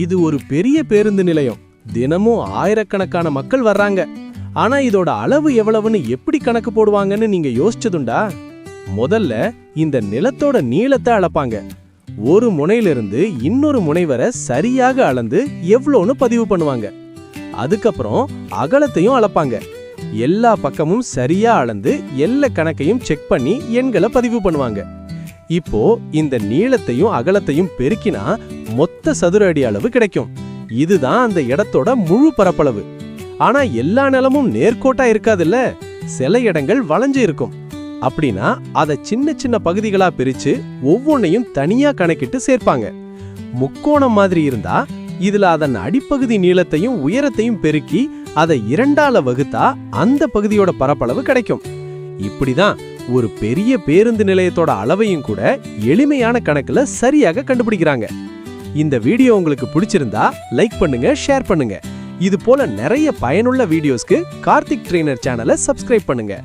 இது ஒரு பெரிய பேருந்து நிலையம். தினமும் ஆயிரக்கணக்கான மக்கள் வர்றாங்க. ஆனா இதோட அளவு எவ்வளவுன்னு எப்படி கணக்கு போடுவாங்கன்னு நீங்க யோசிச்சதுண்டா? முதல்ல இந்த நிலத்தோட நீளத்தை அளப்பாங்க. ஒரு முனையிலிருந்து இன்னொரு முனை வரை சரியாக அளந்து எவ்வளோன்னு பதிவு பண்ணுவாங்க. அதுக்கப்புறம் அகலத்தையும் அளப்பாங்க. எல்லா பக்கமும் சரியா அளந்து எல்லா கணக்கையும் செக் பண்ணி எண்களை பதிவு பண்ணுவாங்க. இப்போ இந்த நீளத்தையும் அகலத்தையும் பெருக்கினா மொத்த சதுர அடி அளவு கிடைக்கும். இதுதான் அந்த இடத்தோட முழு பரப்பளவு. ஆனா எல்லா நிலமும் நேர்கோட்டா இருக்காதுல்ல, சில இடங்கள் வளைஞ்சு இருக்கும். அப்படின்னா அதை சின்ன சின்ன பகுதிகளா பிரிச்சு ஒவ்வொன்னையும் தனியா கணக்கிட்டு சேர்ப்பாங்க. முக்கோணம் மாதிரி இருந்தா இதுல அதன் அடிப்பகுதி நீளத்தையும் உயரத்தையும் பெருக்கி அதை 2ஆல வகுத்தா அந்த பகுதியோட பரப்பளவு கிடைக்கும். இப்படிதான் ஒரு பெரிய பேருந்து நிலையத்தோட அளவையும் கூட எளிமையான கணக்குல சரியாக கண்டுபிடிக்கிறாங்க. இந்த வீடியோ உங்களுக்கு பிடிச்சிருந்தா லைக் பண்ணுங்க, ஷேர் பண்ணுங்க. இது போல நிறைய பயனுள்ள வீடியோஸ்க்கு கார்த்திக் ட்ரெய்னர் சேனலை சப்ஸ்கிரைப் பண்ணுங்க.